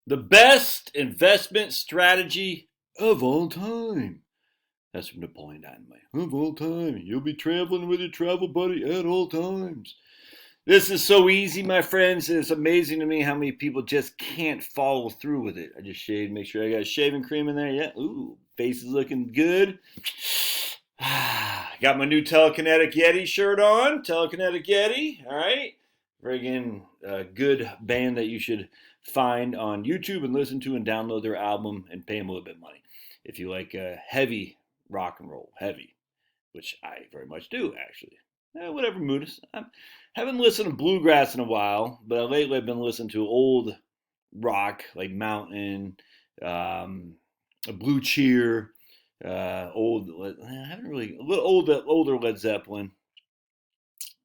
The best investment strategy of all time. That's from Napoleon Dynamite. Of all time. You'll be traveling with your travel buddy at all times. This is so easy, my friends. It's amazing to me how many people just can't follow through with it. I just shaved, make sure I got shaving cream in there. Yeah. Ooh, face is looking good. Got my new Telekinetic Yeti shirt on. Telekinetic Yeti. All right. Friggin' good band that you should find on YouTube and listen to and download their album and pay them a little bit of money. If you like heavy rock and roll, heavy, which I very much do, actually. Whatever mood. I haven't listened to bluegrass in a while, but lately I've been listening to old rock like Mountain, Blue Cheer, old. I haven't really a little older Led Zeppelin.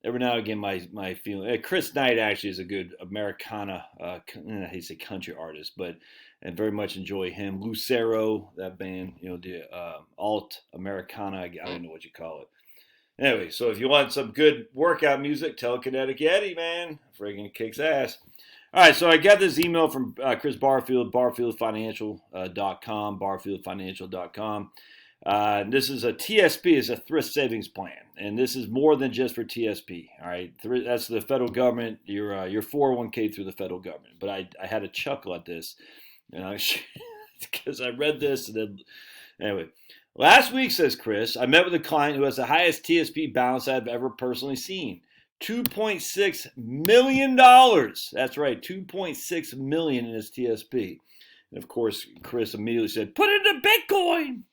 Every now and again, my feeling. Chris Knight actually is a good Americana. I hate to say country artist, but and very much enjoy him. Lucero, that band, the alt Americana. I don't know what you call it. Anyway, so if you want some good workout music, Telekinetic Yeti, man, friggin' kicks ass. All right, so I got this email from Chris Barfield, barfieldfinancial.com, barfieldfinancial.com. This is a TSP, is a thrift savings plan, and this is more than just for TSP. All right, that's the federal government, your 401k through the federal government. But I had a chuckle at this, because I read this and then anyway. Last week, says Chris, I met with a client who has the highest TSP balance I've ever personally seen. $2.6 million. That's right, $2.6 million in his TSP. And of course, Chris immediately said, put it into Bitcoin.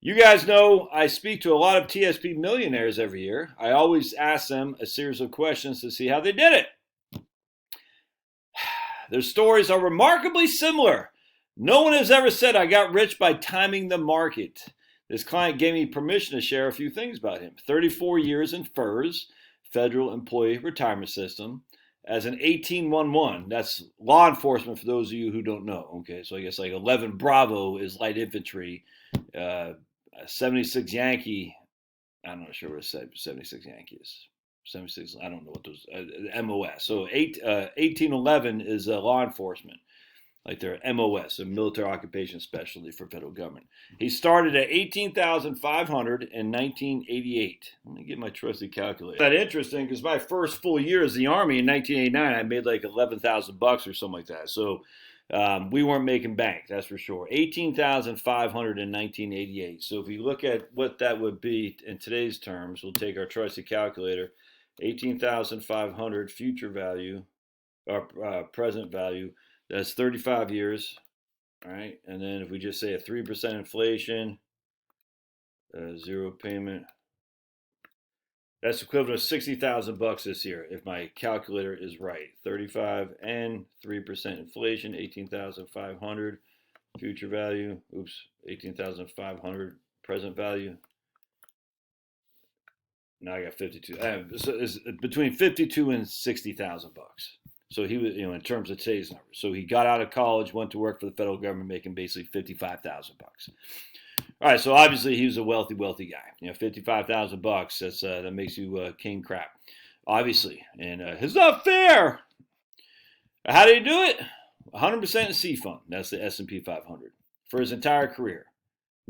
You guys know I speak to a lot of TSP millionaires every year. I always ask them a series of questions to see how they did it. Their stories are remarkably similar. No one has ever said I got rich by timing the market. This client gave me permission to share a few things about him. 34 years in FERS, Federal Employee Retirement System, as an 1811. That's law enforcement for those of you who don't know. Okay, so I guess like 11 Bravo is light infantry. 76 Yankee, I'm not sure what 76 Yankee is. 76, I don't know what those, MOS. So 1811 is law enforcement. Like their MOS, a military occupation specialty for federal government. He started at 18,500 in 1988. Let me get my trusty calculator. That's interesting because my first full year as the Army in 1989, I made like 11,000 bucks or something like that. So we weren't making bank, that's for sure. 18,500 in 1988. So if you look at what that would be in today's terms, we'll take our trusty calculator. 18,500 future value or present value. That's 35 years, all right? And then if we just say a 3% inflation, zero payment, that's equivalent to 60,000 bucks this year if my calculator is right. 35 and 3% inflation, 18,500 future value. Oops, 18,500 present value. Now I got 52. So it's between 52 and 60,000 bucks. So he was, in terms of today's numbers. So he got out of college, went to work for the federal government, making basically 55,000 bucks. All right, so obviously he was a wealthy guy. 55,000 bucks. That makes you king crap, obviously. And it's not fair. How did he do it? 100% in C fund. That's the S&P 500 for his entire career,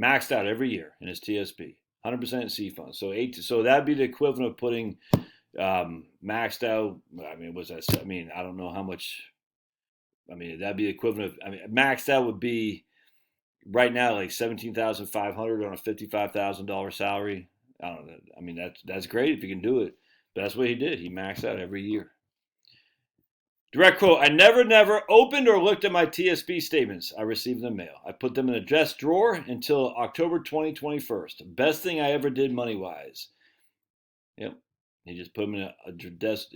maxed out every year in his TSP. 100% in C fund. So that'd be the equivalent of putting maxed out. Was that? I don't know how much. That'd be the equivalent of. Maxed out would be right now like 17,500 on a $55,000 salary. I don't know. That's great if you can do it. But that's what he did. He maxed out every year. Direct quote: I never opened or looked at my TSP statements I received in the mail. I put them in a desk drawer until October 2021. Best thing I ever did money wise. Yep. He just put them in a desk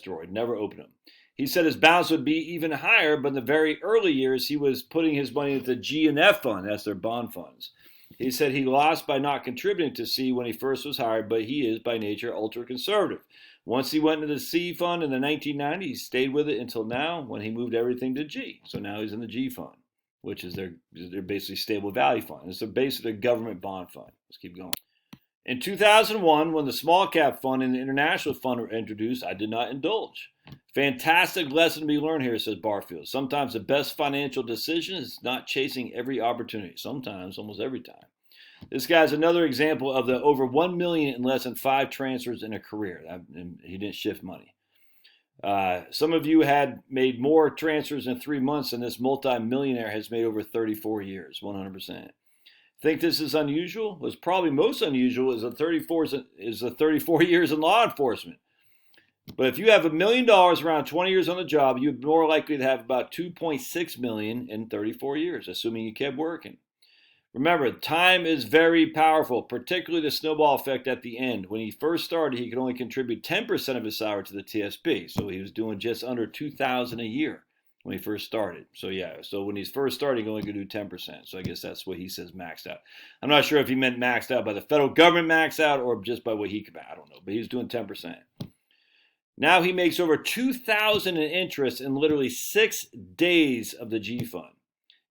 drawer. Never opened them. He said his balance would be even higher, but in the very early years, he was putting his money into the G and F fund. That's their bond funds. He said he lost by not contributing to C when he first was hired, but he is by nature ultra conservative. Once he went into the C fund in the 1990s, he stayed with it until now when he moved everything to G. So now he's in the G fund, which is their basically stable value fund. It's basically a government bond fund. Let's keep going. In 2001, when the small cap fund and the international fund were introduced, I did not indulge. Fantastic lesson to be learned here, says Barfield. Sometimes the best financial decision is not chasing every opportunity. Sometimes, almost every time. This guy's another example of the over 1 million in less than 5 transfers in a career. He didn't shift money. Some of you had made more transfers in 3 months than this multi-millionaire has made over 34 years, 100%. Think this is unusual? What's probably most unusual is the 34 years in law enforcement. But if you have $1 million around 20 years on the job, you're more likely to have about 2.6 million in 34 years, assuming you kept working. Remember, time is very powerful, particularly the snowball effect at the end. When he first started, he could only contribute 10% of his salary to the TSP, so he was doing just under $2,000 a year when he first started. So yeah, so when he's first starting, he only could do 10%. So I guess that's what he says maxed out. I'm not sure if he meant maxed out by the federal government maxed out or just by what he could. I don't know, but he's doing 10%. Now he makes over $2,000 in interest in literally 6 days of the G Fund.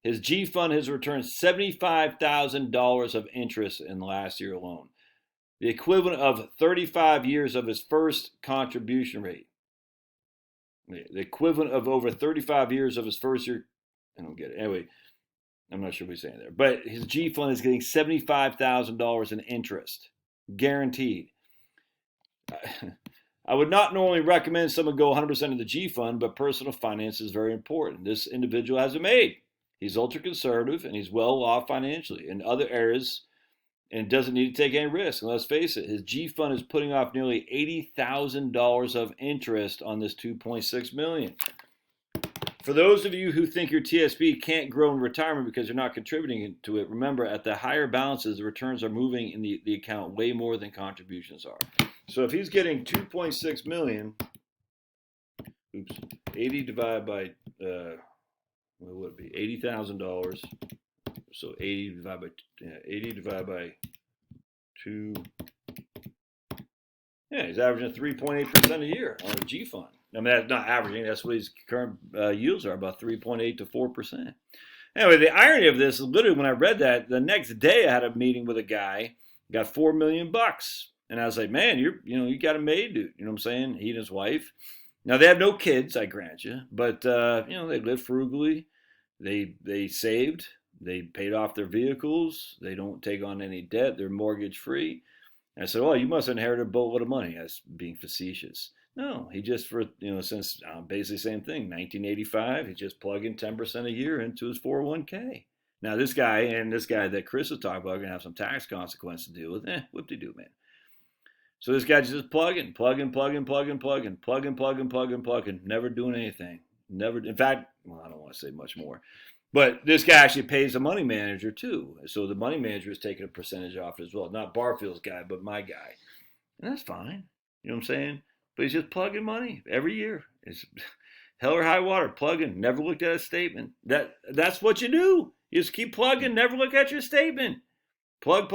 His G Fund has returned $75,000 of interest in the last year alone, the equivalent of 35 years of his first contribution rate. The equivalent of over 35 years of his first year. I don't get it. Anyway, I'm not sure what he's saying there. But his G Fund is getting $75,000 in interest, guaranteed. I would not normally recommend someone go 100% of the G Fund, but personal finance is very important. This individual has it made. He's ultra-conservative, and he's well off financially in other areas, and doesn't need to take any risk. And let's face it, his G Fund is putting off nearly $80,000 of interest on this $2.6 million. For those of you who think your TSP can't grow in retirement because you're not contributing to it, remember, at the higher balances, the returns are moving in the account way more than contributions are. So if he's getting 2.6 million, 80 divided by, what would it be? $80,000. So 80 divided by 2. Yeah, he's averaging 3.8% a year on a G Fund. I mean, that's not averaging. That's what his current yields are, about 3.8 to 4%. Anyway, the irony of this is literally when I read that, the next day I had a meeting with a guy, got $4 million. And I was like, man, you got it made, dude. You know what I'm saying? He and his wife. Now, they have no kids, I grant you, but, they live frugally. They saved. They paid off their vehicles. They don't take on any debt. They're mortgage free. And I said, well, you must have inherited a boatload of money. I was being facetious. No, he just, since basically same thing, 1985, he just plugged in 10% a year into his 401k. Now, this guy that Chris was talking about are going to have some tax consequences to deal with. Whoop-de-doo, man. So this guy just plugging, never doing anything. Never, in fact, well, I don't want to say much more. But this guy actually pays the money manager too. So the money manager is taking a percentage off as well. Not Barfield's guy, but my guy. And that's fine. You know what I'm saying? But he's just plugging money every year. It's hell or high water, plugging. Never looked at a statement. That's what you do. You just keep plugging, never look at your statement. Plug.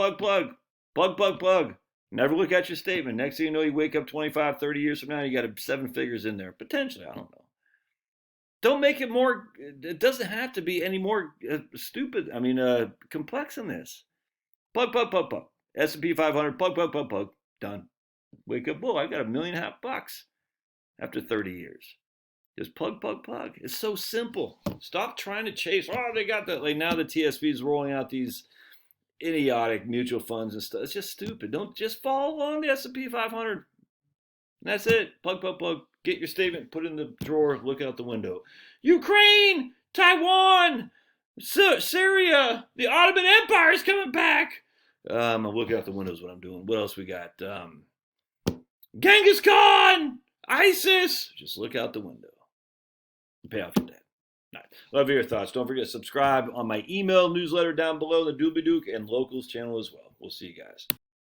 Never look at your statement. Next thing you know, you wake up 25, 30 years from now, you got 7 figures in there. Potentially, I don't know. Don't make it more, it doesn't have to be any more complex than this. Plug. S&P 500, plug. Done. Wake up, I got $1.5 million after 30 years. Just plug. It's so simple. Stop trying to chase. Oh, they got that. Like now the TSP is rolling out these idiotic mutual funds and stuff. It's just stupid. Don't just follow along the S&P 500. And that's it. Plug. Get your statement, put it in the drawer, look out the window. Ukraine, Taiwan, Syria, the Ottoman Empire is coming back. I'm looking out the window is what I'm doing. What else we got? Genghis Khan, ISIS. Just look out the window. Pay off your debt. All right. Love your thoughts. Don't forget to subscribe on my email newsletter down below, the Doobie Duke, and Locals channel as well. We'll see you guys.